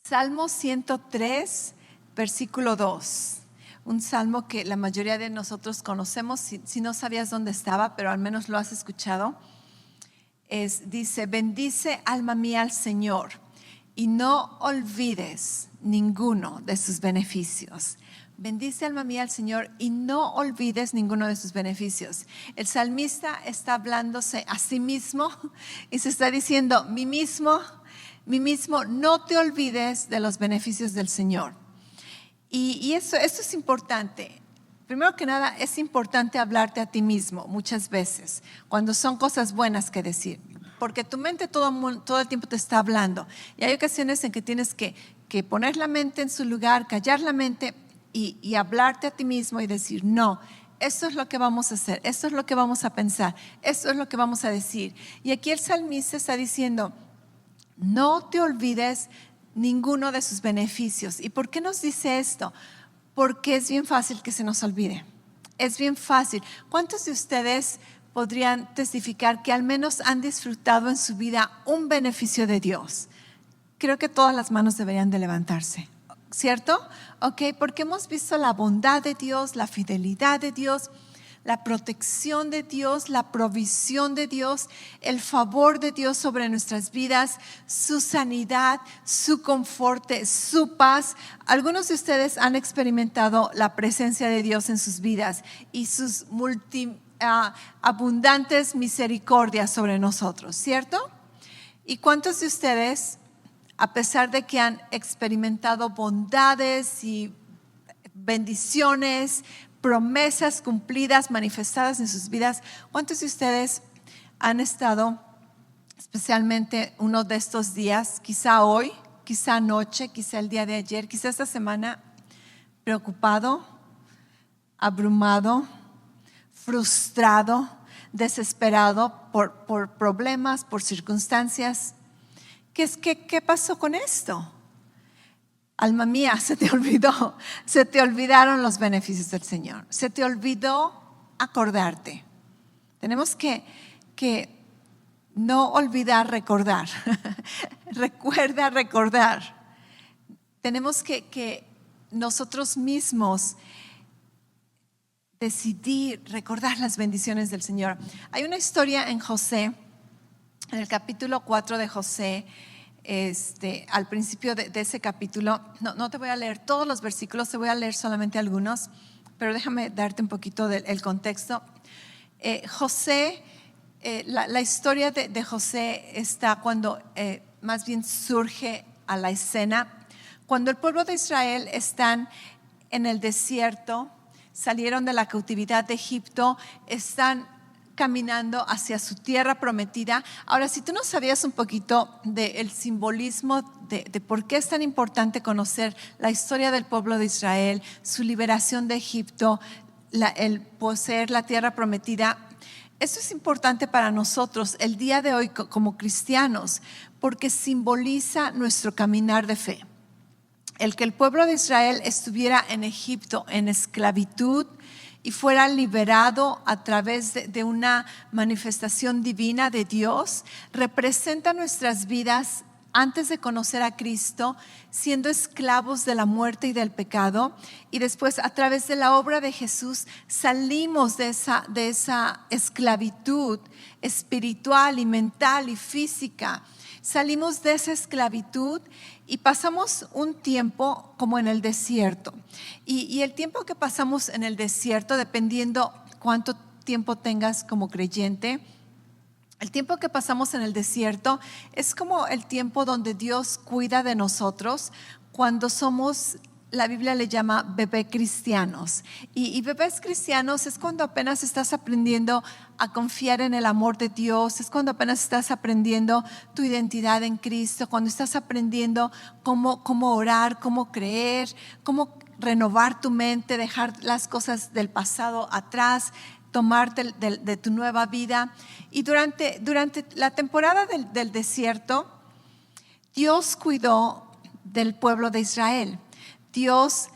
Salmo 103, versículo 2. Un salmo que la mayoría de nosotros conocemos, si no sabías dónde estaba, pero al menos lo has escuchado. Dice: bendice alma mía al Señor y no olvides ninguno de sus beneficios. Bendice alma mía al Señor y no olvides ninguno de sus beneficios. El salmista está hablándose a sí mismo y se está diciendo: mí mismo, no te olvides de los beneficios del Señor. Y esto es importante. Primero que nada, es importante hablarte a ti mismo muchas veces, cuando son cosas buenas que decir, porque tu mente todo el tiempo te está hablando. Y hay ocasiones en que tienes que poner la mente en su lugar, callar la mente y hablarte a ti mismo y decir: no, esto es lo que vamos a hacer, esto es lo que vamos a pensar, esto es lo que vamos a decir. Y aquí el salmista está diciendo: no te olvides ninguno de sus beneficios. ¿Y por qué nos dice esto? Porque es bien fácil que se nos olvide. Es bien fácil. ¿Cuántos de ustedes podrían testificar que al menos han disfrutado en su vida un beneficio de Dios? Creo que todas las manos deberían de levantarse, ¿cierto? Ok, porque hemos visto la bondad de Dios, la fidelidad de Dios, la protección de Dios, la provisión de Dios, el favor de Dios sobre nuestras vidas, su sanidad, su confort, su paz. Algunos de ustedes han experimentado la presencia de Dios en sus vidas y sus abundantes misericordias sobre nosotros, ¿cierto? ¿Y cuántos de ustedes, a pesar de que han experimentado bondades y bendiciones, promesas cumplidas, manifestadas en sus vidas, cuántos de ustedes han estado, especialmente uno de estos días, quizá hoy, quizá anoche, quizá el día de ayer, quizá esta semana, preocupado, abrumado, frustrado, desesperado por problemas, por circunstancias? ¿Qué pasó con esto? Alma mía, se te olvidaron los beneficios del Señor, se te olvidó acordarte. Tenemos que no olvidar recordar. Recuerda recordar. Tenemos que nosotros mismos decidir recordar las bendiciones del Señor. Hay una historia en José, en el capítulo 4 de José. Al principio de ese capítulo, no te voy a leer todos los versículos, te voy a leer solamente algunos, pero déjame darte un poquito del contexto. José, la historia de José está cuando más bien surge a la escena, cuando el pueblo de Israel están en el desierto, salieron de la cautividad de Egipto, están caminando hacia su tierra prometida. Ahora, si tú no sabías un poquito del simbolismo de por qué es tan importante conocer la historia del pueblo de Israel, su liberación de Egipto, el poseer la tierra prometida, eso es importante para nosotros el día de hoy como cristianos, porque simboliza nuestro caminar de fe. El que el pueblo de Israel estuviera en Egipto en esclavitud y fuera liberado a través de una manifestación divina de Dios, representa nuestras vidas antes de conocer a Cristo, siendo esclavos de la muerte y del pecado, y después a través de la obra de Jesús salimos de esa esclavitud espiritual y mental y física. Salimos de esa esclavitud y pasamos un tiempo como en el desierto. Y el tiempo que pasamos en el desierto, dependiendo cuánto tiempo tengas como creyente, el tiempo que pasamos en el desierto es como el tiempo donde Dios cuida de nosotros cuando somos, la Biblia le llama bebé cristianos. Y bebés cristianos es cuando apenas estás aprendiendo a confiar en el amor de Dios, es cuando apenas estás aprendiendo tu identidad en Cristo, cuando estás aprendiendo cómo orar, cómo creer, cómo renovar tu mente, dejar las cosas del pasado atrás, tomarte de tu nueva vida. Y durante la temporada del desierto, Dios cuidó del pueblo de Israel. Dios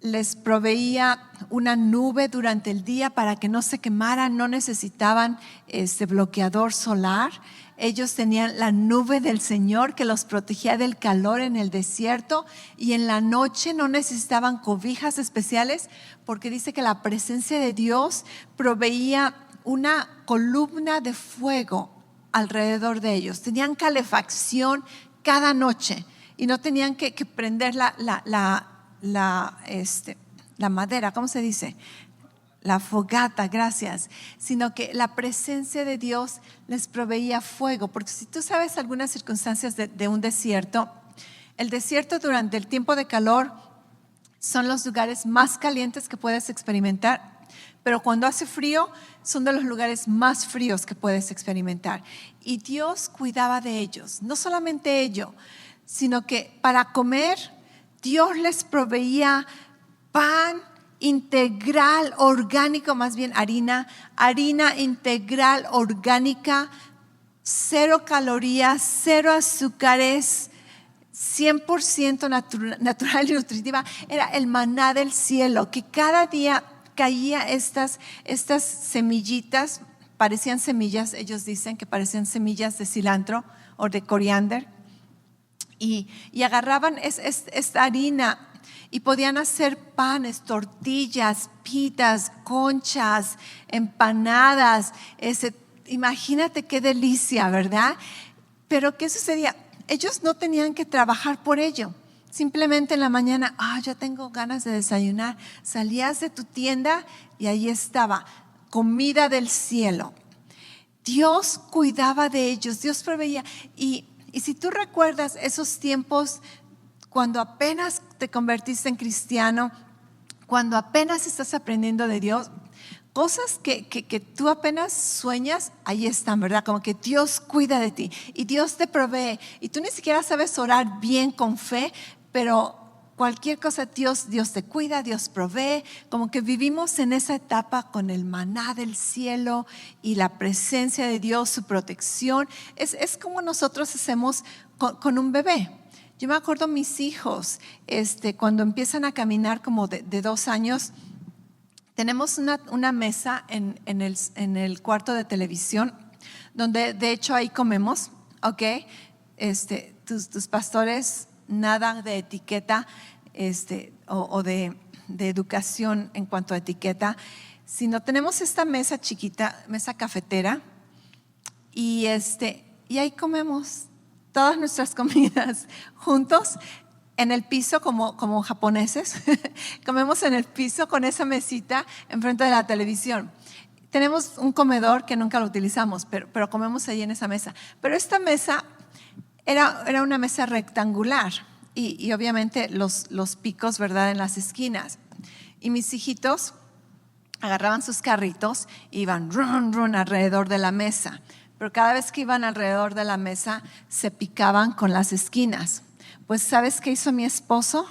les proveía una nube durante el día para que no se quemaran, no necesitaban bloqueador solar. ellos tenían la nube del Señor que los protegía del calor en el desierto, y en la noche no necesitaban cobijas especiales porque dice que la presencia de Dios proveía una columna de fuego alrededor de ellos. Tenían calefacción cada noche y no tenían que prender la madera, ¿cómo se dice? La fogata, gracias, sino que la presencia de Dios les proveía fuego. Porque si tú sabes algunas circunstancias de un desierto, el desierto durante el tiempo de calor son los lugares más calientes que puedes experimentar, pero cuando hace frío son de los lugares más fríos que puedes experimentar. Y Dios cuidaba de ellos, no solamente ello, sino que para comer Dios les proveía pan integral, orgánico, más bien harina integral, orgánica, 0 calorías, 0 azúcares, 100% natural y nutritiva. Era el maná del cielo, que cada día caía estas semillitas, parecían semillas, ellos dicen que parecían semillas de cilantro o de coriander, y agarraban esta harina y podían hacer panes, tortillas, pitas, conchas, empanadas. Imagínate qué delicia, ¿verdad? Pero ¿qué sucedía? Ellos no tenían que trabajar por ello. Simplemente en la mañana, ya tengo ganas de desayunar. Salías de tu tienda y ahí estaba, comida del cielo. Dios cuidaba de ellos, Dios proveía. Y si tú recuerdas esos tiempos cuando apenas te convertiste en cristiano, cuando apenas estás aprendiendo de Dios, cosas que tú apenas sueñas, ahí están, ¿verdad? Como que Dios cuida de ti y Dios te provee. Y tú ni siquiera sabes orar bien con fe, pero cualquier cosa Dios te cuida, Dios provee. Como que vivimos en esa etapa con el maná del cielo y la presencia de Dios, su protección. Es como nosotros hacemos con un bebé. Yo me acuerdo mis hijos, cuando empiezan a caminar como de 2 años, tenemos una mesa en el cuarto de televisión, donde de hecho ahí comemos, ¿ok? Tus pastores nada de etiqueta o de educación en cuanto a etiqueta, sino tenemos esta mesa chiquita, mesa cafetera, y ahí comemos todas nuestras comidas juntos en el piso como japoneses. Comemos en el piso con esa mesita enfrente de la televisión. Tenemos un comedor que nunca lo utilizamos, pero comemos ahí en esa mesa. Pero esta mesa era una mesa rectangular y obviamente los picos, ¿verdad?, en las esquinas. Y mis hijitos agarraban sus carritos e iban run, run alrededor de la mesa. Pero cada vez que iban alrededor de la mesa se picaban con las esquinas. Pues ¿sabes qué hizo mi esposo?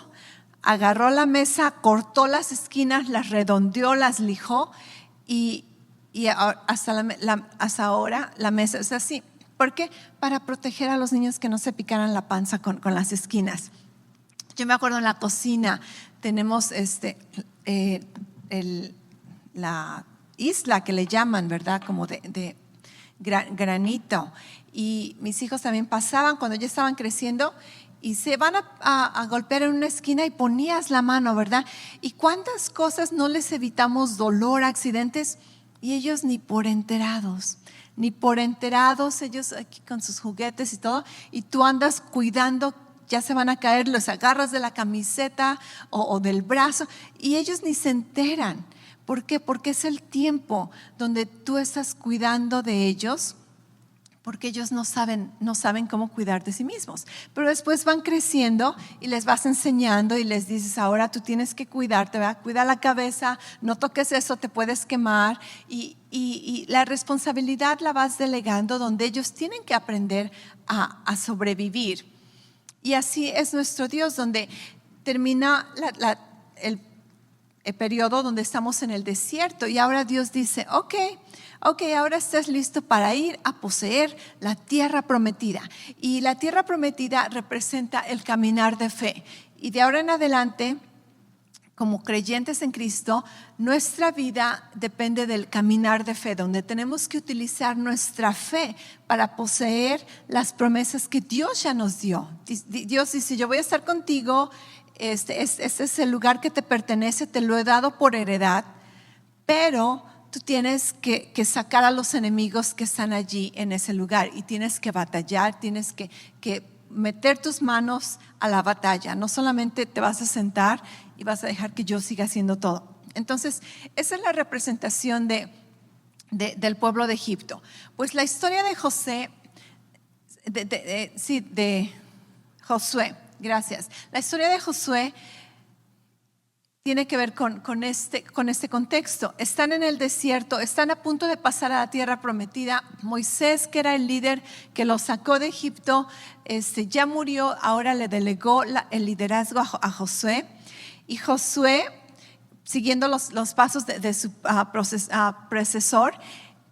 Agarró la mesa, cortó las esquinas, las redondeó, las lijó y hasta ahora la mesa es así. ¿Por qué? Para proteger a los niños que no se picaran la panza con las esquinas. Yo me acuerdo en la cocina tenemos la isla que le llaman, ¿verdad? Como de granito, y mis hijos también pasaban cuando ya estaban creciendo y se van a golpear en una esquina y ponías la mano, ¿verdad? Y cuántas cosas no les evitamos dolor, accidentes, y ellos ni por enterados, ellos aquí con sus juguetes y todo, y tú andas cuidando, ya se van a caer, los agarras de la camiseta o del brazo y ellos ni se enteran. ¿Por qué? Porque es el tiempo donde tú estás cuidando de ellos, porque ellos no saben cómo cuidar de sí mismos. Pero después van creciendo y les vas enseñando y les dices, ahora tú tienes que cuidarte, ¿verdad? Cuida la cabeza, no toques eso, te puedes quemar. Y la responsabilidad la vas delegando donde ellos tienen que aprender a sobrevivir. Y así es nuestro Dios, donde termina el periodo donde estamos en el desierto y ahora Dios dice, ok, ahora estás listo para ir a poseer la tierra prometida. Y la tierra prometida representa el caminar de fe. Y de ahora en adelante como creyentes en Cristo, nuestra vida depende del caminar de fe, donde tenemos que utilizar nuestra fe para poseer las promesas que Dios ya nos dio. Dios dice, yo voy a estar contigo, este es el lugar que te pertenece, te lo he dado por heredad, pero tú tienes que sacar a los enemigos que están allí en ese lugar y tienes que batallar, tienes que meter tus manos a la batalla. No solamente te vas a sentar y vas a dejar que yo siga haciendo todo. Entonces, esa es la representación del pueblo de Egipto. Pues la historia de José, de Josué, gracias. La historia de Josué tiene que ver con este contexto. Están en el desierto, están a punto de pasar a la tierra prometida. Moisés, que era el líder que los sacó de Egipto, ya murió, ahora le delegó el liderazgo a Josué. Y Josué, siguiendo los pasos de su predecesor,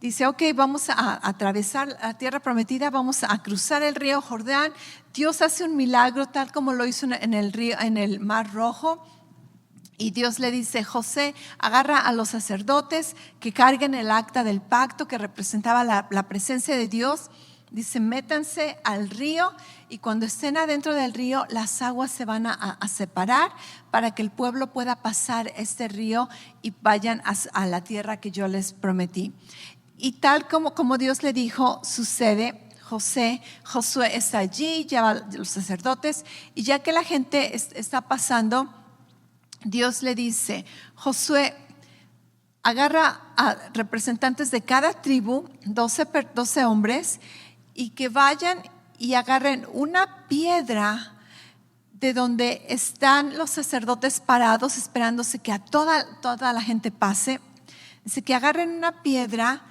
dice, ok, vamos a atravesar la tierra prometida, vamos a cruzar el río Jordán. Dios hace un milagro tal como lo hizo en el Mar Rojo. Y Dios le dice, José, agarra a los sacerdotes que carguen el acta del pacto que representaba la presencia de Dios. Dice, métanse al río y cuando estén adentro del río, las aguas se van a separar para que el pueblo pueda pasar este río y vayan a la tierra que yo les prometí. Y tal como Dios le dijo, sucede. Josué está allí, lleva los sacerdotes y ya que la gente está pasando, Dios le dice, Josué, agarra a representantes de cada tribu, 12 hombres, y que vayan y agarren una piedra de donde están los sacerdotes parados, esperándose que a toda la gente pase. Dice que agarren una piedra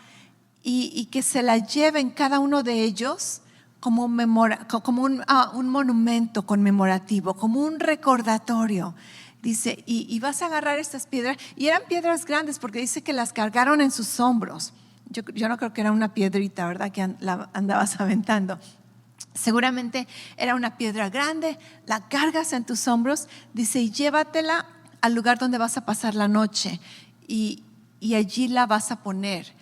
y que se la lleven cada uno de ellos como un monumento conmemorativo, como un recordatorio. Dice, y vas a agarrar estas piedras, y eran piedras grandes porque dice que las cargaron en sus hombros. Yo no creo que era una piedrita, ¿verdad? Que la andabas aventando. Seguramente era una piedra grande, la cargas en tus hombros, dice, y llévatela al lugar donde vas a pasar la noche, y allí la vas a poner.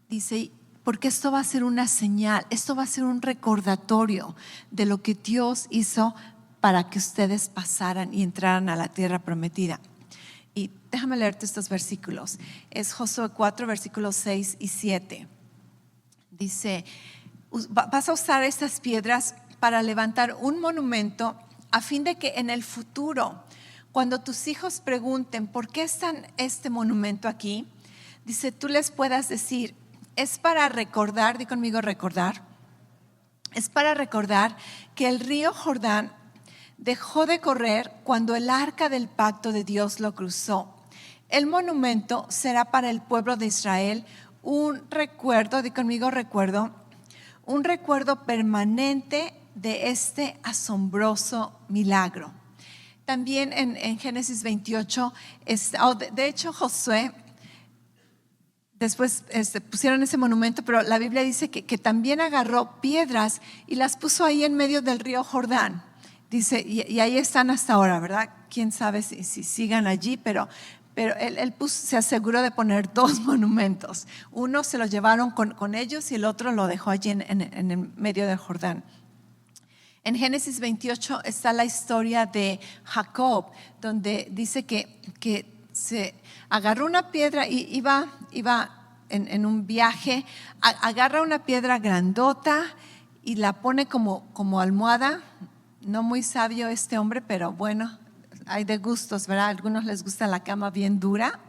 Dice, porque esto va a ser una señal, esto va a ser un recordatorio de lo que Dios hizo para que ustedes pasaran y entraran a la tierra prometida. Y déjame leerte estos versículos. Es Josué 4, versículos 6 y 7. Dice, vas a usar estas piedras para levantar un monumento a fin de que en el futuro, cuando tus hijos pregunten ¿por qué está este monumento aquí? Dice, tú les puedas decir, es para recordar, di conmigo recordar, es para recordar que el río Jordán dejó de correr cuando el arca del pacto de Dios lo cruzó. El monumento será para el pueblo de Israel un recuerdo, di conmigo recuerdo, un recuerdo permanente de este asombroso milagro. También en Génesis 28, de hecho Josué, después pusieron ese monumento, pero la Biblia dice que también agarró piedras y las puso ahí en medio del río Jordán. Dice, y ahí están hasta ahora, ¿verdad? Quién sabe si sigan allí, pero él se aseguró de poner 2 monumentos. Uno se lo llevaron con ellos y el otro lo dejó allí en el medio del Jordán. En Génesis 28 está la historia de Jacob, donde dice que se agarró una piedra y iba en un viaje, agarra una piedra grandota y la pone como almohada. No muy sabio este hombre, pero bueno, hay de gustos, ¿verdad? A algunos les gusta la cama bien dura.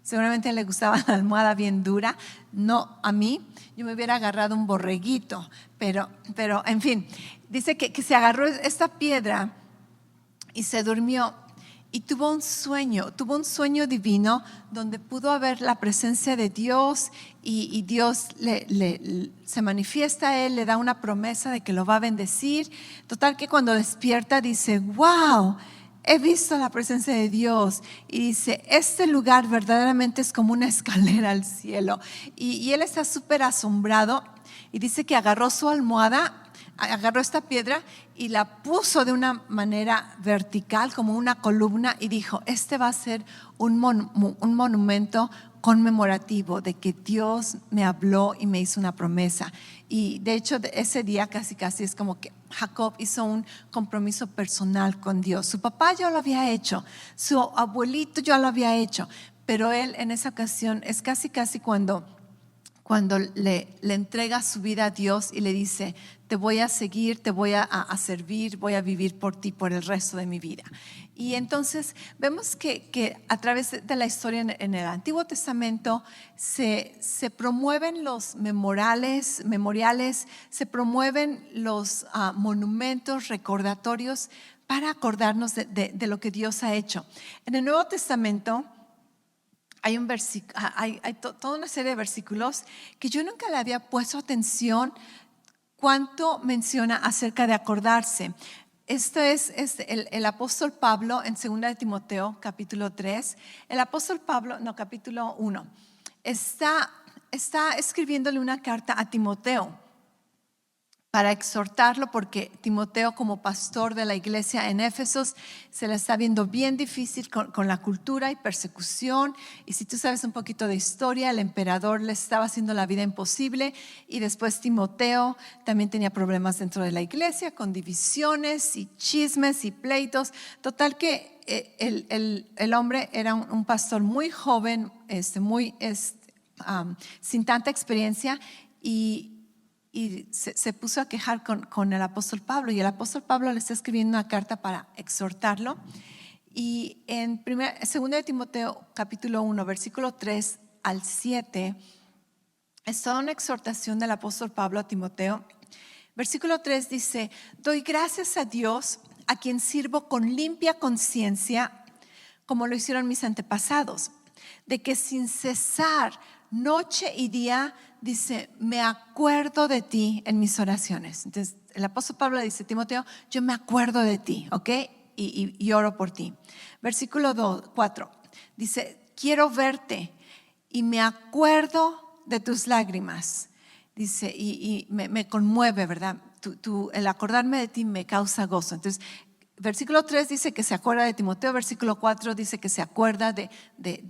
Seguramente le gustaba la almohada bien dura. No a mí. Yo me hubiera agarrado un borreguito. Pero en fin, dice que se agarró esta piedra y se durmió. Y tuvo un sueño divino donde pudo ver la presencia de Dios y Dios se manifiesta a él, le da una promesa de que lo va a bendecir. Total que cuando despierta dice, wow, he visto la presencia de Dios. Y dice, este lugar verdaderamente es como una escalera al cielo. Y él está súper asombrado y dice que agarró su almohada, agarró esta piedra y la puso de una manera vertical, como una columna, y dijo, este va a ser un monumento conmemorativo de que Dios me habló y me hizo una promesa. Y de hecho ese día casi es como que Jacob hizo un compromiso personal con Dios. Su papá ya lo había hecho, su abuelito ya lo había hecho, pero él en esa ocasión es casi cuando le entrega su vida a Dios y le dice, te voy a seguir, te voy a servir, voy a vivir por ti por el resto de mi vida. Y entonces vemos que a través de la historia en el Antiguo Testamento se promueven los memoriales, se promueven los monumentos recordatorios para acordarnos de lo que Dios ha hecho. En el Nuevo Testamento hay toda una serie de versículos que yo nunca le había puesto atención cuánto menciona acerca de acordarse. Esto es el apóstol Pablo en 2 de Timoteo capítulo 3. El apóstol Pablo, capítulo 1, está escribiéndole una carta a Timoteo para exhortarlo, porque Timoteo, como pastor de la iglesia en Éfesos, se le está viendo bien difícil con la cultura y persecución. Y si tú sabes un poquito de historia, el emperador le estaba haciendo la vida imposible. Y después Timoteo también tenía problemas dentro de la iglesia, con divisiones y chismes y pleitos. Total que el hombre era un pastor muy joven, sin tanta experiencia, y se puso a quejar con el apóstol Pablo, y el apóstol Pablo le está escribiendo una carta para exhortarlo. Y en 2 de Timoteo capítulo 1 versículo 3 al 7 es toda una exhortación del apóstol Pablo a Timoteo. Versículo 3 dice, doy gracias a Dios, a quien sirvo con limpia conciencia, como lo hicieron mis antepasados, de que sin cesar noche y día, dice, me acuerdo de ti en mis oraciones. Entonces el apóstol Pablo dice, Timoteo, yo me acuerdo de ti, ¿ok? Y oro por ti. Versículo 4 dice, quiero verte y me acuerdo de tus lágrimas. Dice, y me conmueve, ¿verdad? El acordarme de ti me causa gozo. Entonces versículo 3 dice que se acuerda de Timoteo. Versículo 4 dice que se acuerda de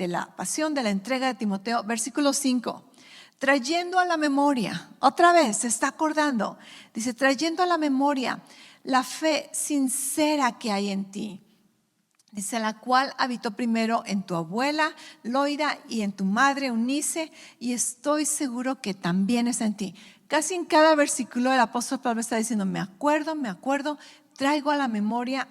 la pasión, de la entrega de Timoteo. Versículo 5, trayendo a la memoria, otra vez se está acordando, dice, trayendo a la memoria la fe sincera que hay en ti, dice, la cual habitó primero en tu abuela Loida y en tu madre Eunice, y estoy seguro que también está en ti. Casi en cada versículo el apóstol Pablo está diciendo, me acuerdo, traigo a la memoria.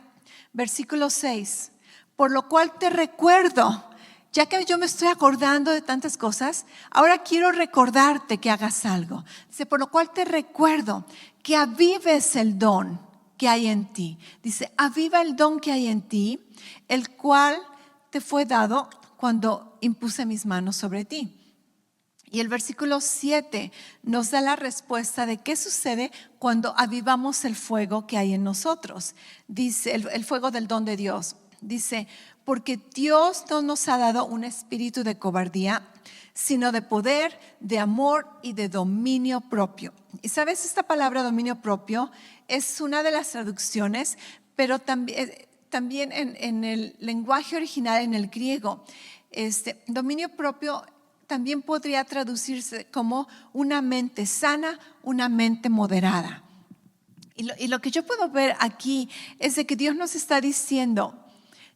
Versículo 6, por lo cual te recuerdo, ya que yo me estoy acordando de tantas cosas, ahora quiero recordarte que hagas algo. Dice, por lo cual te recuerdo que avives el don que hay en ti. Dice, aviva el don que hay en ti, el cual te fue dado cuando impuse mis manos sobre ti. Y el versículo 7 nos da la respuesta de qué sucede cuando avivamos el fuego que hay en nosotros. Dice, el fuego del don de Dios. Dice, porque Dios no nos ha dado un espíritu de cobardía, sino de poder, de amor y de dominio propio. Y sabes, esta palabra dominio propio es una de las traducciones, pero también en el lenguaje original, en el griego, dominio propio también podría traducirse como una mente sana, una mente moderada. Y lo que yo puedo ver aquí es de que Dios nos está diciendo,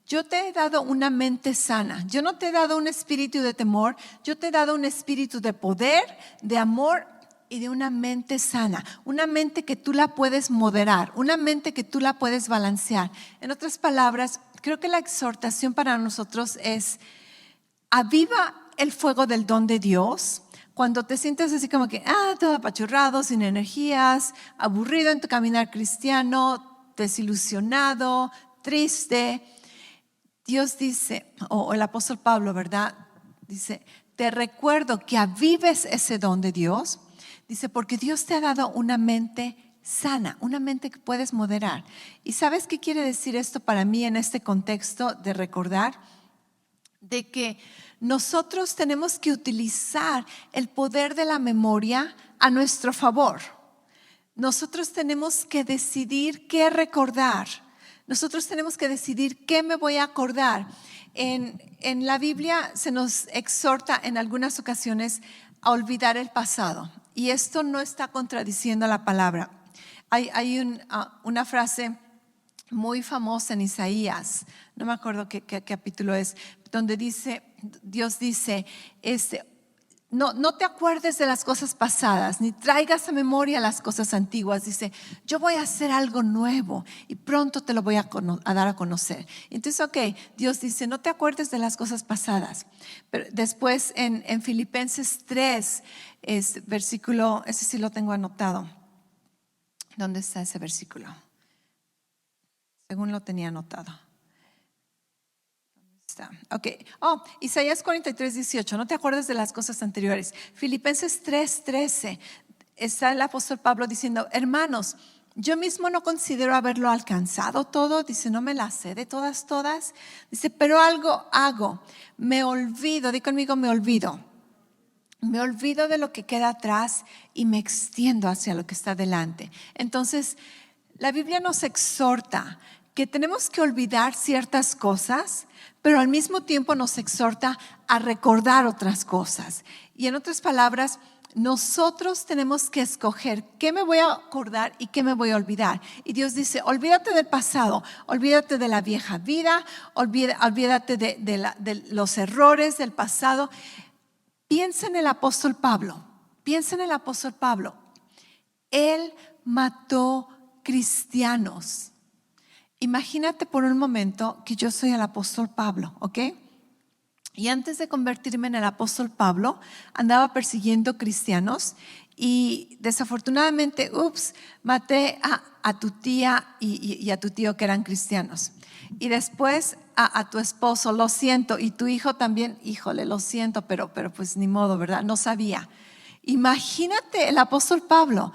yo te he dado una mente sana, yo no te he dado un espíritu de temor, yo te he dado un espíritu de poder, de amor y de una mente sana, una mente que tú la puedes moderar, una mente que tú la puedes balancear. En otras palabras, creo que la exhortación para nosotros es, aviva el fuego del don de Dios. Cuando te sientes así como que, todo apachurrado, sin energías, aburrido en tu caminar cristiano, desilusionado, triste, Dios dice, o el apóstol Pablo, ¿verdad? Dice, te recuerdo que avives ese don de Dios. Dice, porque Dios te ha dado una mente sana, una mente que puedes moderar. ¿Y sabes qué quiere decir esto para mí en este contexto de recordar? De que nosotros tenemos que utilizar el poder de la memoria a nuestro favor. nosotros tenemos que decidir qué recordar. Nosotros tenemos que decidir qué me voy a acordar. En la Biblia se nos exhorta en algunas ocasiones a olvidar el pasado. Y esto no está contradiciendo la palabra. Hay una frase muy famosa en Isaías, no me acuerdo qué capítulo es, donde Dios dice, no te acuerdes de las cosas pasadas, ni traigas a memoria las cosas antiguas. Dice, yo voy a hacer algo nuevo y pronto te lo voy a dar a conocer. Entonces, Dios dice, no te acuerdes de las cosas pasadas. Pero después en Filipenses 3, versículo, ese sí lo tengo anotado. ¿Dónde está ese versículo? Según lo tenía anotado. Isaías 43:18, no te acuerdes de las cosas anteriores. Filipenses 3:13, está el apóstol Pablo diciendo, hermanos, yo mismo no considero haberlo alcanzado todo, dice, no me la sé de todas, dice, pero algo hago, me olvido, di conmigo, me olvido de lo que queda atrás y me extiendo hacia lo que está delante. Entonces, la Biblia nos exhorta que tenemos que olvidar ciertas cosas, pero al mismo tiempo nos exhorta a recordar otras cosas. Y en otras palabras, nosotros tenemos que escoger qué me voy a acordar y qué me voy a olvidar. Y Dios dice, olvídate del pasado, olvídate de la vieja vida, olvídate de los errores del pasado. Piensa en el apóstol Pablo. Él mató cristianos. Imagínate por un momento que yo soy el apóstol Pablo, ¿ok? Y antes de convertirme en el apóstol Pablo, andaba persiguiendo cristianos y desafortunadamente, maté a tu tía y a tu tío que eran cristianos. Y después a tu esposo, lo siento, y tu hijo también, híjole, lo siento, pero pues ni modo, ¿verdad? No sabía. Imagínate el apóstol Pablo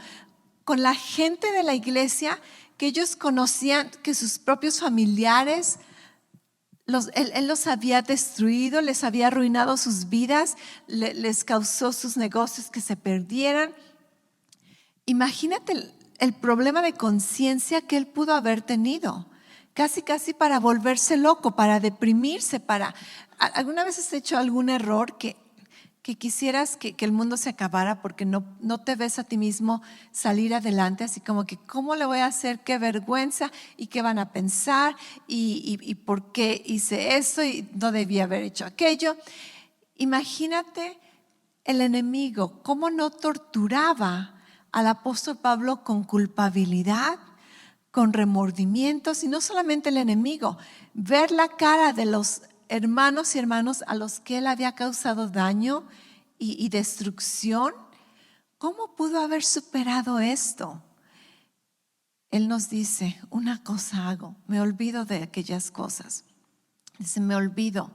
con la gente de la iglesia que ellos conocían que sus propios familiares, él los había destruido, les había arruinado sus vidas, les causó sus negocios que se perdieran. Imagínate el problema de conciencia que él pudo haber tenido, casi para volverse loco, para deprimirse, ¿alguna vez has hecho algún error que quisieras que el mundo se acabara porque no te ves a ti mismo salir adelante, así como que cómo le voy a hacer, qué vergüenza y qué van a pensar y por qué hice eso y no debía haber hecho aquello? Imagínate el enemigo, cómo no torturaba al apóstol Pablo con culpabilidad, con remordimientos, y no solamente el enemigo, ver la cara de los hermanos y hermanas a los que él había causado daño y destrucción. ¿Cómo pudo haber superado esto? Él nos dice, una cosa hago, me olvido de aquellas cosas. Dice, me olvido.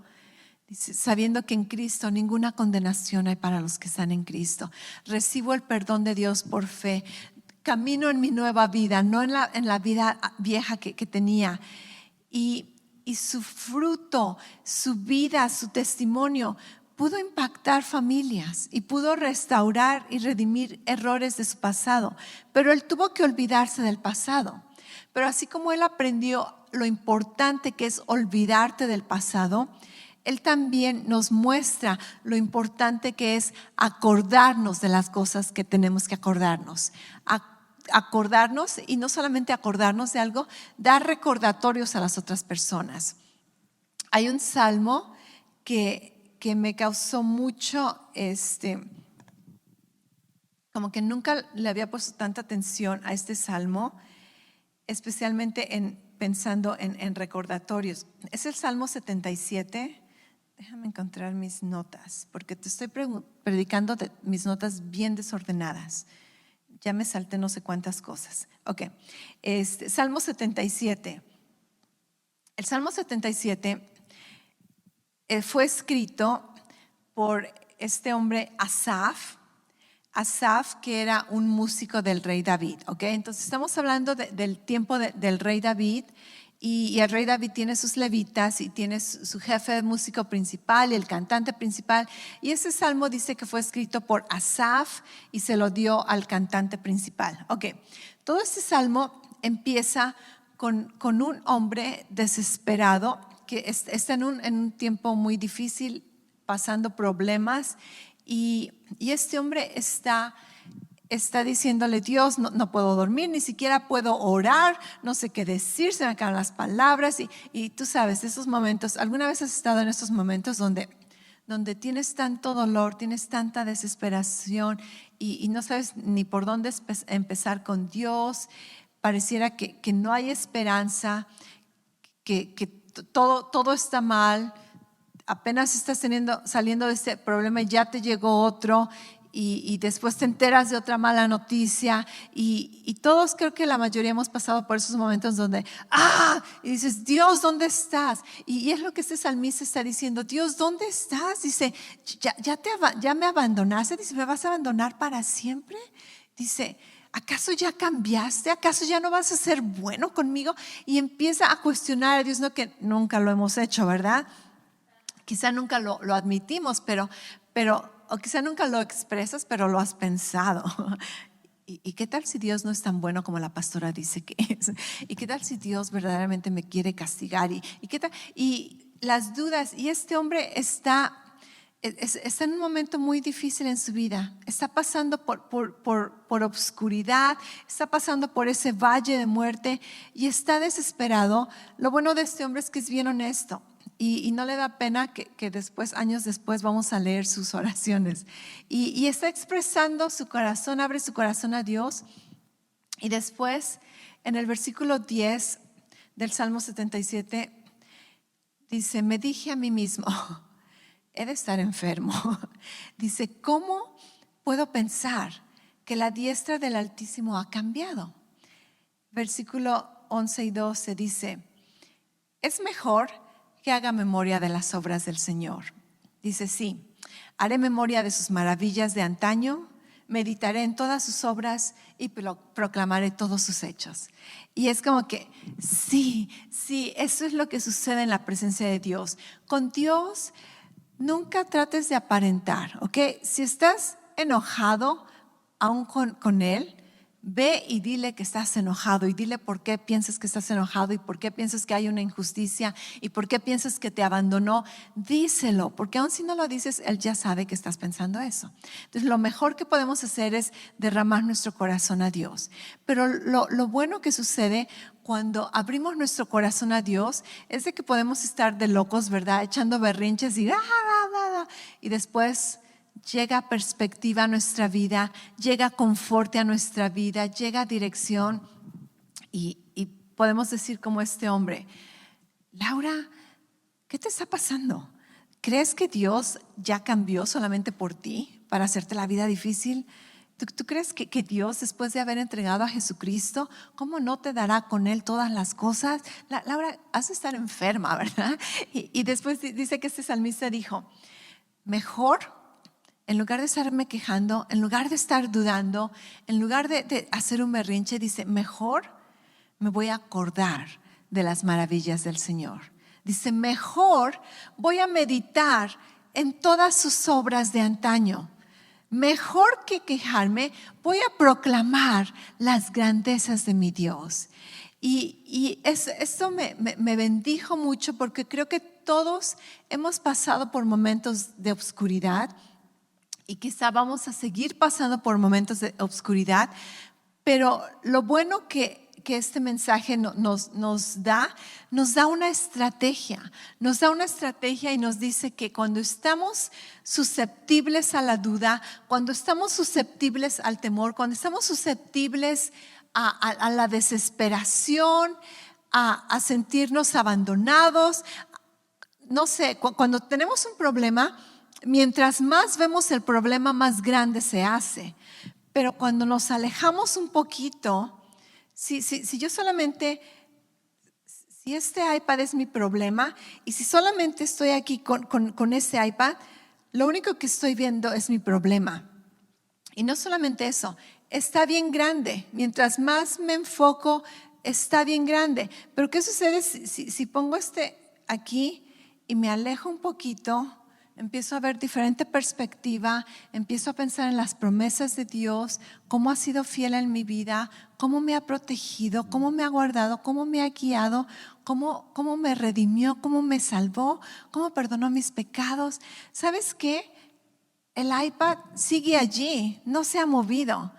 Dice, sabiendo que en Cristo ninguna condenación hay para los que están en Cristo. Recibo el perdón de Dios por fe. Camino en mi nueva vida, no en la vida vieja que tenía. Y su fruto, su vida, su testimonio pudo impactar familias y pudo restaurar y redimir errores de su pasado. Pero él tuvo que olvidarse del pasado. Pero así como él aprendió lo importante que es olvidarte del pasado, él también nos muestra lo importante que es acordarnos de las cosas que tenemos que acordarnos. Acordarnos, y no solamente acordarnos de algo, dar recordatorios a las otras personas. Hay un salmo que me causó mucho, como que nunca le había puesto tanta atención a este salmo, especialmente pensando en recordatorios. Es el Salmo 77. Déjame encontrar mis notas, porque te estoy predicando de mis notas bien desordenadas. Ya me salté no sé cuántas cosas. Salmo 77. El Salmo 77 fue escrito por este hombre Asaf, que era un músico del rey David. Entonces estamos hablando del tiempo del rey David, Y el rey David tiene sus levitas y tiene su jefe de músico principal y el cantante principal. Y ese salmo dice que fue escrito por Asaf y se lo dio al cantante principal. Ok, todo este salmo empieza con un hombre desesperado que está en un tiempo muy difícil, pasando problemas. Y este hombre está diciéndole: Dios, no puedo dormir, ni siquiera puedo orar, no sé qué decir, se me acaban las palabras. Y tú sabes, esos momentos, ¿alguna vez has estado en esos momentos donde tienes tanto dolor, tienes tanta desesperación y no sabes ni por dónde empezar con Dios? Pareciera que no hay esperanza, que todo está mal, apenas estás saliendo de ese problema y ya te llegó otro. Y después te enteras de otra mala noticia y todos, creo que la mayoría hemos pasado por esos momentos donde y dices: Dios, ¿dónde estás? Y es lo que este salmista está diciendo: Dios, ¿dónde estás? Dice: ya me abandonaste. Dice: ¿me vas a abandonar para siempre? Dice: ¿acaso ya cambiaste? ¿Acaso ya no vas a ser bueno conmigo? Y empieza a cuestionar a Dios, no que nunca lo hemos hecho, ¿verdad? Quizá nunca lo admitimos, pero o quizá nunca lo expresas, pero lo has pensado. ¿Y qué tal si Dios no es tan bueno como la pastora dice que es? ¿Y qué tal si Dios verdaderamente me quiere castigar? ¿Y qué tal? Y las dudas. Y este hombre está en un momento muy difícil en su vida. Está pasando por obscuridad, está pasando por ese valle de muerte y está desesperado. Lo bueno de este hombre es que es bien honesto. Y no le da pena que después, años después, vamos a leer sus oraciones. Y está expresando su corazón, abre su corazón a Dios. Y después, en el versículo 10 del Salmo 77, dice: me dije a mí mismo, he de estar enfermo. Dice: ¿cómo puedo pensar que la diestra del Altísimo ha cambiado? Versículo 11 y 12 dice: es mejor que haga memoria de las obras del Señor. Dice: sí, haré memoria de sus maravillas de antaño, meditaré en todas sus obras y proclamaré todos sus hechos. Y es como que sí, eso es lo que sucede en la presencia de Dios. Con Dios nunca trates de aparentar, ¿ok? Si estás enojado aún con Él, ve y dile que estás enojado y dile por qué piensas que estás enojado y por qué piensas que hay una injusticia y por qué piensas que te abandonó. Díselo, porque aun si no lo dices, Él ya sabe que estás pensando eso. Entonces, lo mejor que podemos hacer es derramar nuestro corazón a Dios. Pero lo bueno que sucede cuando abrimos nuestro corazón a Dios es de que podemos estar de locos, ¿verdad? Echando berrinches y después llega perspectiva a nuestra vida, llega confort a nuestra vida, llega dirección y podemos decir como este hombre: Laura, ¿qué te está pasando? ¿Crees que Dios ya cambió solamente por ti para hacerte la vida difícil? ¿Tú crees que Dios, después de haber entregado a Jesucristo, cómo no te dará con Él todas las cosas? Laura, has de estar enferma, ¿verdad? Y después dice que este salmista dijo: mejor, en lugar de estarme quejando, en lugar de estar dudando, en lugar de hacer un berrinche, dice: mejor me voy a acordar de las maravillas del Señor. Dice: mejor voy a meditar en todas sus obras de antaño. Mejor que quejarme, voy a proclamar las grandezas de mi Dios. Y esto me bendijo mucho, porque creo que todos hemos pasado por momentos de oscuridad y quizá vamos a seguir pasando por momentos de oscuridad, pero lo bueno que este mensaje nos da una estrategia. Nos da una estrategia y nos dice que cuando estamos susceptibles a la duda, cuando estamos susceptibles al temor, cuando estamos susceptibles a la desesperación, a sentirnos abandonados, no sé, cuando tenemos un problema, mientras más vemos el problema, más grande se hace. Pero cuando nos alejamos un poquito, si yo solamente, si este iPad es mi problema y si solamente estoy aquí con ese iPad, lo único que estoy viendo es mi problema. Y no solamente eso, está bien grande. Mientras más me enfoco está bien grande. Pero ¿qué sucede si pongo aquí y me alejo un poquito? Empiezo a ver diferente perspectiva, empiezo a pensar en las promesas de Dios, cómo ha sido fiel en mi vida, cómo me ha protegido, cómo me ha guardado, cómo me ha guiado, cómo me redimió, cómo me salvó, cómo perdonó mis pecados. ¿Sabes qué? El iPad sigue allí, no se ha movido,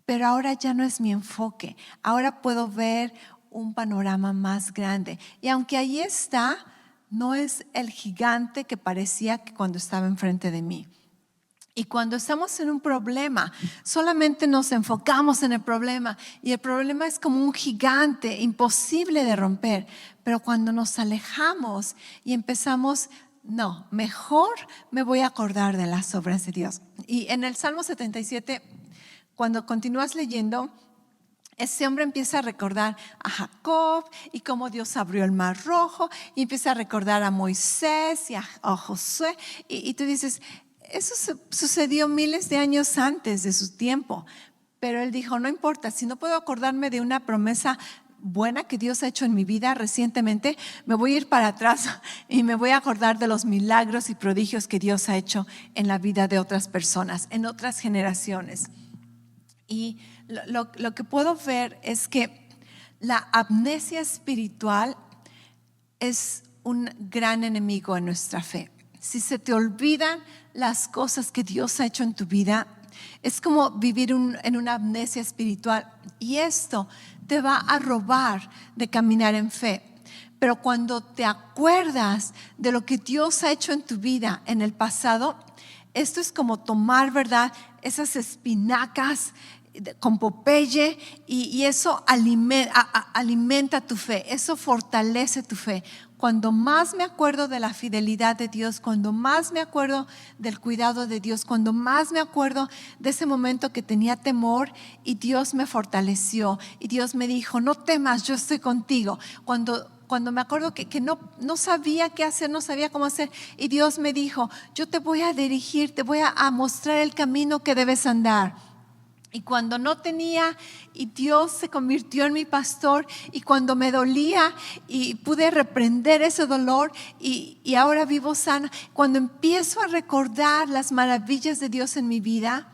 pero ahora ya no es mi enfoque. Ahora puedo ver un panorama más grande. Y aunque ahí está, no es el gigante que parecía que cuando estaba enfrente de mí. Y cuando estamos en un problema, solamente nos enfocamos en el problema y el problema es como un gigante imposible de romper. Pero cuando nos alejamos y empezamos, no, mejor me voy a acordar de las obras de Dios. Y en el Salmo 77, cuando continúas leyendo, ese hombre empieza a recordar a Jacob y cómo Dios abrió el mar rojo, y empieza a recordar a Moisés y a Josué, y tú dices, eso sucedió miles de años antes de su tiempo. Pero él dijo, no importa, si no puedo acordarme de una promesa buena que Dios ha hecho en mi vida recientemente, me voy a ir para atrás y me voy a acordar de los milagros y prodigios que Dios ha hecho en la vida de otras personas, en otras generaciones. Y lo que puedo ver es que la amnesia espiritual es un gran enemigo en nuestra fe. Si se te olvidan las cosas que Dios ha hecho en tu vida, es como vivir en una amnesia espiritual, y esto te va a robar de caminar en fe. Pero cuando te acuerdas de lo que Dios ha hecho en tu vida en el pasado, esto es como tomar, ¿verdad?, esas espinacas con Popeye, y eso alimenta tu fe, eso fortalece tu fe. Cuando más me acuerdo de la fidelidad de Dios, cuando más me acuerdo del cuidado de Dios, cuando más me acuerdo de ese momento que tenía temor y Dios me fortaleció y Dios me dijo, no temas, yo estoy contigo. Cuando me acuerdo que no sabía qué hacer, no sabía cómo hacer, y Dios me dijo, yo te voy a dirigir, te voy a mostrar el camino que debes andar. Y cuando no tenía, y Dios se convirtió en mi pastor, y cuando me dolía y pude reprender ese dolor, y ahora vivo sana. Cuando empiezo a recordar las maravillas de Dios en mi vida,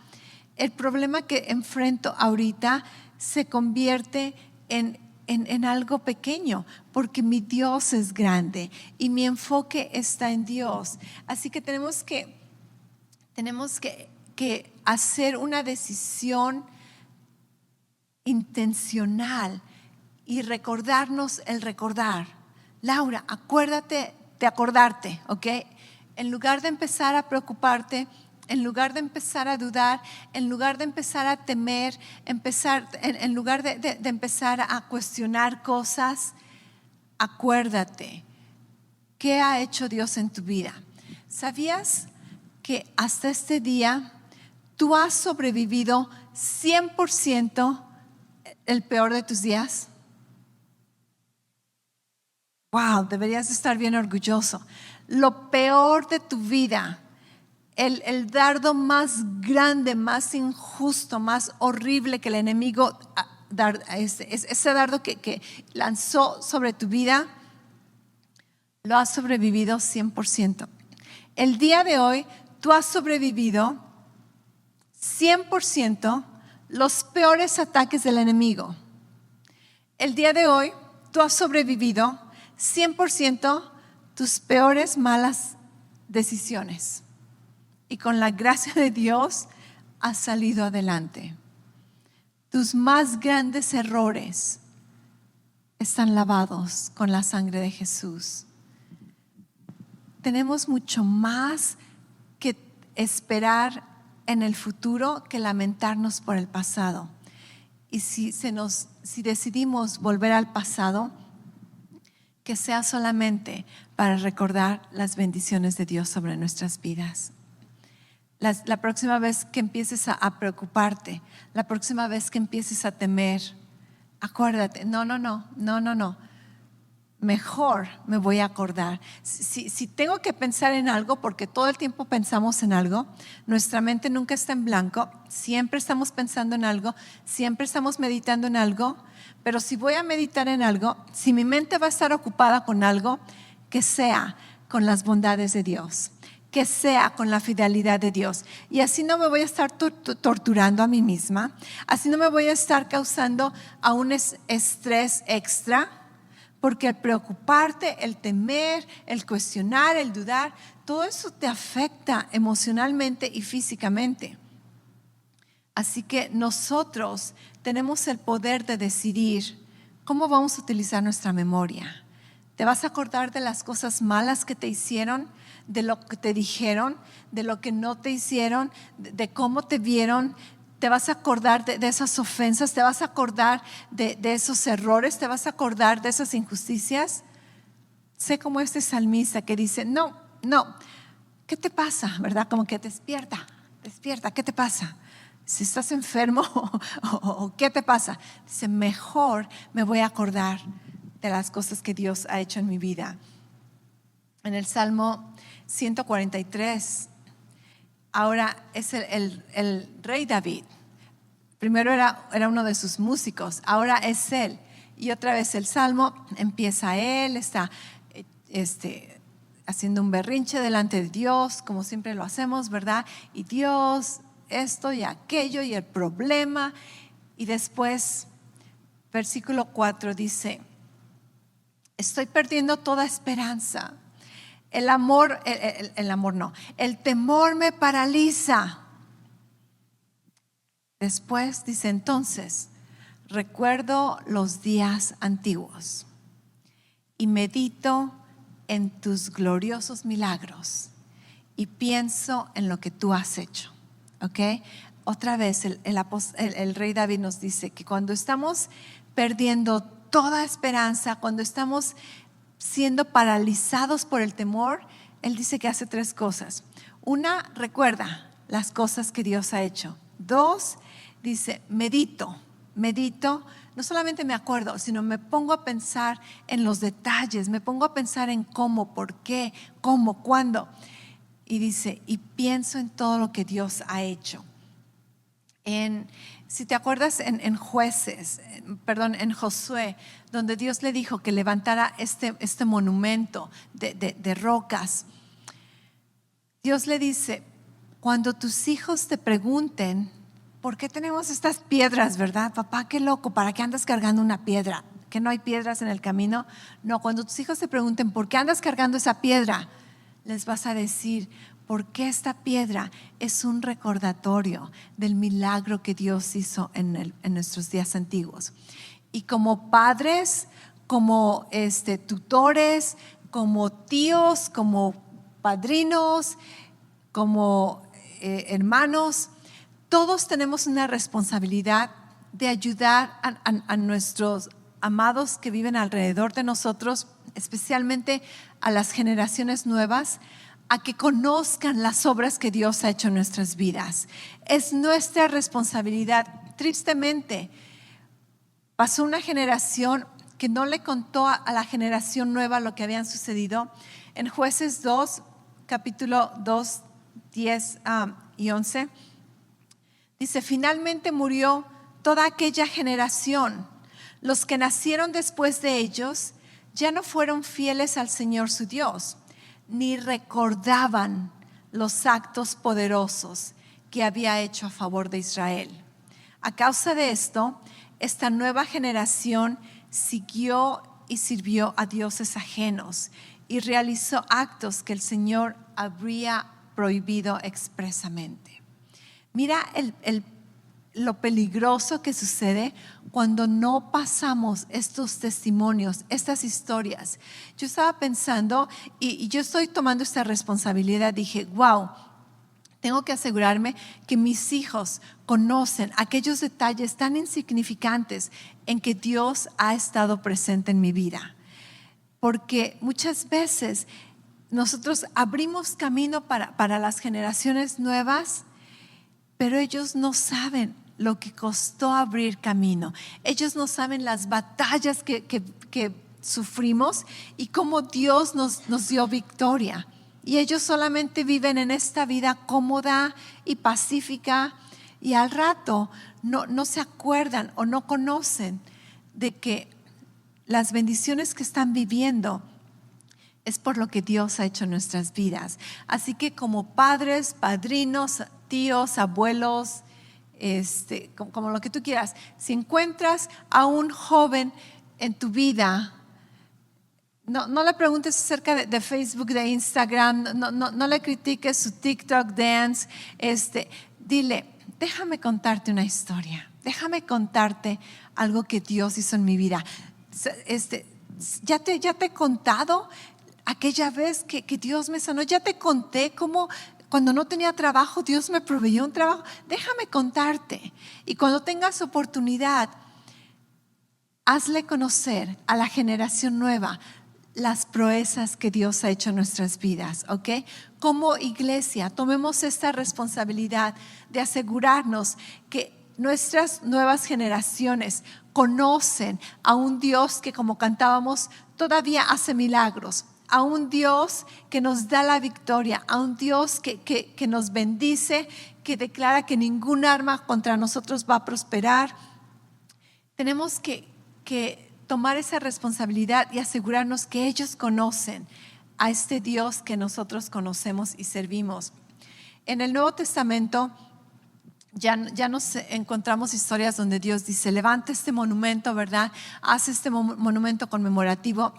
el problema que enfrento ahorita se convierte en algo pequeño, porque mi Dios es grande y mi enfoque está en Dios. Así que tenemos que hacer una decisión intencional y recordarnos el recordar. Laura, acuérdate de acordarte, ¿ok? En lugar de empezar a preocuparte, en lugar de empezar a dudar, en lugar de empezar a temer, en lugar de empezar a cuestionar cosas, acuérdate qué ha hecho Dios en tu vida. ¿Sabías que hasta este día tú has sobrevivido 100% el peor de tus días? Wow, deberías estar bien orgulloso. Lo peor de tu vida, el dardo más grande, más injusto, más horrible que el enemigo, ese dardo que lanzó sobre tu vida, lo has sobrevivido 100%. El día de hoy tú has sobrevivido 100% los peores ataques del enemigo. El día de hoy tú has sobrevivido 100% tus peores malas decisiones. Y con la gracia de Dios has salido adelante. Tus más grandes errores están lavados con la sangre de Jesús. Tenemos mucho más que esperar en el futuro que lamentarnos por el pasado. Y si decidimos volver al pasado, que sea solamente para recordar las bendiciones de Dios sobre nuestras vidas. La próxima vez que empieces a preocuparte, la próxima vez que empieces a temer, acuérdate, no. mejor me voy a acordar. Si tengo que pensar en algo, porque todo el tiempo pensamos en algo, nuestra mente nunca está en blanco, siempre estamos pensando en algo, siempre estamos meditando en algo, pero si voy a meditar en algo, si mi mente va a estar ocupada con algo, que sea con las bondades de Dios, que sea con la fidelidad de Dios. Y así no me voy a estar torturando a mí misma, así no me voy a estar causando a un estrés extra, porque el preocuparte, el temer, el cuestionar, el dudar, todo eso te afecta emocionalmente y físicamente. Así que nosotros tenemos el poder de decidir cómo vamos a utilizar nuestra memoria. ¿Te vas a acordar de las cosas malas que te hicieron, de lo que te dijeron, de lo que no te hicieron, de cómo te vieron? ¿Te vas a acordar de esas ofensas? ¿Te vas a acordar de esos errores? ¿Te vas a acordar de esas injusticias? Sé como este salmista que dice, no, ¿qué te pasa? ¿Verdad? Como que despierta, ¿qué te pasa? Si estás enfermo o ¿qué te pasa? Dice, mejor me voy a acordar de las cosas que Dios ha hecho en mi vida. En el Salmo 143, ahora es el rey David. Primero era uno de sus músicos, ahora es él. Y otra vez el Salmo empieza él, está haciendo un berrinche delante de Dios, como siempre lo hacemos, ¿verdad? Y Dios, esto y aquello y el problema. Y después, versículo 4 dice, estoy perdiendo toda esperanza. El temor me paraliza. Después dice, entonces, recuerdo los días antiguos y medito en tus gloriosos milagros y pienso en lo que tú has hecho. ¿Ok? Otra vez el rey David nos dice que cuando estamos perdiendo toda esperanza, cuando estamos siendo paralizados por el temor, él dice que hace 3 cosas. 1, recuerda las cosas que Dios ha hecho. 2, dice, medito, no solamente me acuerdo, sino me pongo a pensar en los detalles, me pongo a pensar en cómo, por qué, cómo, cuándo. Y dice, y pienso en todo lo que Dios ha hecho. Si te acuerdas en Josué, donde Dios le dijo que levantara este monumento de rocas, Dios le dice, cuando tus hijos te pregunten, ¿por qué tenemos estas piedras, verdad? Papá, qué loco, ¿para qué andas cargando una piedra? ¿Que no hay piedras en el camino? No, cuando tus hijos te pregunten, ¿por qué andas cargando esa piedra? Les vas a decir, porque esta piedra es un recordatorio del milagro que Dios hizo en nuestros días antiguos. Y como padres, como tutores, como tíos, como padrinos, como hermanos, todos tenemos una responsabilidad de ayudar a nuestros amados que viven alrededor de nosotros, especialmente a las generaciones nuevas, a que conozcan las obras que Dios ha hecho en nuestras vidas. Es nuestra responsabilidad. Tristemente, pasó una generación que no le contó a la generación nueva lo que habían sucedido. En Jueces 2, capítulo 2, 10 y 11, dice, finalmente murió toda aquella generación. Los que nacieron después de ellos ya no fueron fieles al Señor su Dios, ni recordaban los actos poderosos que había hecho a favor de Israel. A causa de esto, esta nueva generación siguió y sirvió a dioses ajenos y realizó actos que el Señor habría prohibido expresamente. Mira lo peligroso que sucede cuando no pasamos estos testimonios, estas historias. Yo estaba pensando y yo estoy tomando esta responsabilidad. Dije, wow, tengo que asegurarme que mis hijos conocen aquellos detalles tan insignificantes en que Dios ha estado presente en mi vida. Porque muchas veces nosotros abrimos camino para las generaciones nuevas, pero ellos no saben lo que costó abrir camino. Ellos no saben las batallas que sufrimos y cómo Dios nos dio victoria. Y ellos solamente viven en esta vida cómoda y pacífica, y al rato no se acuerdan o no conocen de que las bendiciones que están viviendo es por lo que Dios ha hecho en nuestras vidas. Así que como padres, padrinos, tíos, abuelos, como lo que tú quieras, si encuentras a un joven en tu vida, no le preguntes acerca de Facebook, de Instagram, no le critiques su TikTok dance, dile, déjame contarte una historia, déjame contarte algo que Dios hizo en mi vida. Ya te he contado aquella vez que Dios me sanó, ya te conté cómo cuando no tenía trabajo Dios me proveyó un trabajo. Déjame contarte, y cuando tengas oportunidad, hazle conocer a la generación nueva las proezas que Dios ha hecho en nuestras vidas, ¿ok? Como iglesia, tomemos esta responsabilidad de asegurarnos que nuestras nuevas generaciones conocen a un Dios que, como cantábamos, todavía hace milagros, a un Dios que nos da la victoria, a un Dios que nos bendice, que declara que ningún arma contra nosotros va a prosperar. Tenemos que tomar esa responsabilidad y asegurarnos que ellos conocen a este Dios que nosotros conocemos y servimos. En el Nuevo Testamento ya nos encontramos historias donde Dios dice, levanta este monumento, ¿verdad? Haz este monumento conmemorativo.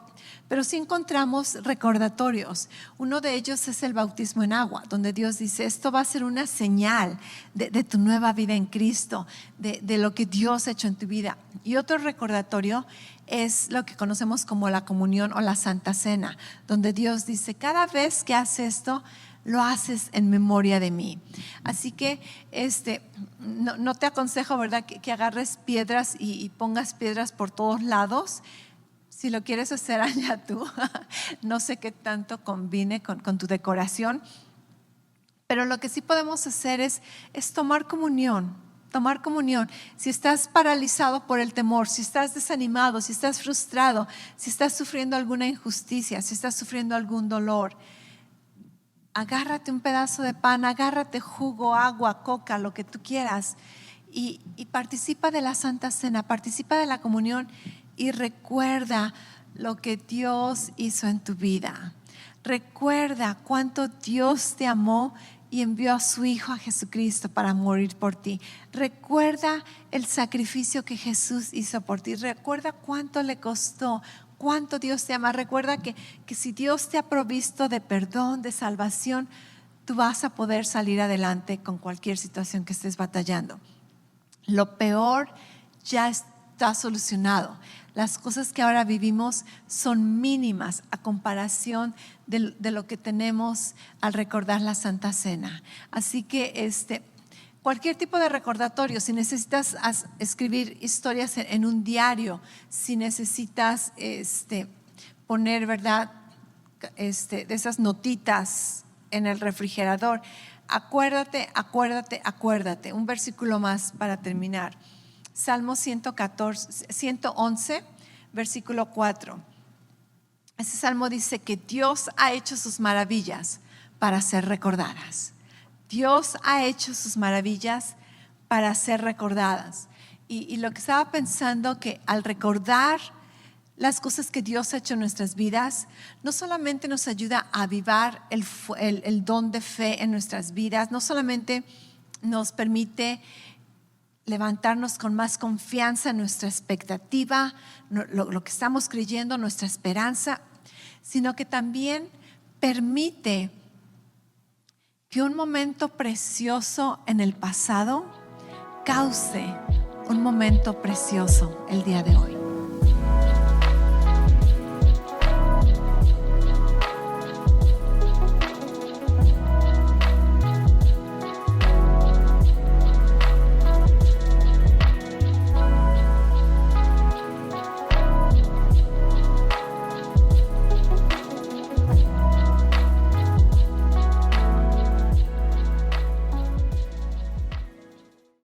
Pero sí encontramos recordatorios. Uno de ellos es el bautismo en agua, donde Dios dice, esto va a ser una señal de tu nueva vida en Cristo, de lo que Dios ha hecho en tu vida. Y otro recordatorio es lo que conocemos como la comunión o la Santa Cena, donde Dios dice, cada vez que haces esto, lo haces en memoria de mí. Así que no te aconsejo, ¿verdad?, que agarres piedras y pongas piedras por todos lados. Si lo quieres hacer allá tú, no sé qué tanto combine con tu decoración, pero lo que sí podemos hacer es tomar comunión. Tomar comunión. Si estás paralizado por el temor, si estás desanimado, si estás frustrado, si estás sufriendo alguna injusticia, si estás sufriendo algún dolor, agárrate un pedazo de pan, agárrate jugo, agua, coca, lo que tú quieras, y participa de la Santa Cena, participa de la comunión y recuerda lo que Dios hizo en tu vida. Recuerda cuánto Dios te amó y envió a su Hijo, a Jesucristo, para morir por ti. Recuerda el sacrificio que Jesús hizo por ti. Recuerda cuánto le costó, cuánto Dios te ama. Recuerda que si Dios te ha provisto de perdón, de salvación, tú vas a poder salir adelante con cualquier situación que estés batallando. Lo peor ya está solucionado. Las cosas que ahora vivimos son mínimas a comparación de lo que tenemos al recordar la Santa Cena. Así que cualquier tipo de recordatorio, si necesitas escribir historias en un diario, si necesitas poner, ¿verdad?, de esas notitas en el refrigerador, acuérdate. Un versículo más para terminar. Salmo 111, versículo 4. Ese salmo dice que Dios ha hecho sus maravillas para ser recordadas. Dios ha hecho sus maravillas para ser recordadas. Y lo que estaba pensando, que al recordar las cosas que Dios ha hecho en nuestras vidas, no solamente nos ayuda a avivar el don de fe en nuestras vidas, no solamente nos permite levantarnos con más confianza en nuestra expectativa, lo que estamos creyendo, nuestra esperanza, sino que también permite que un momento precioso en el pasado cause un momento precioso el día de hoy.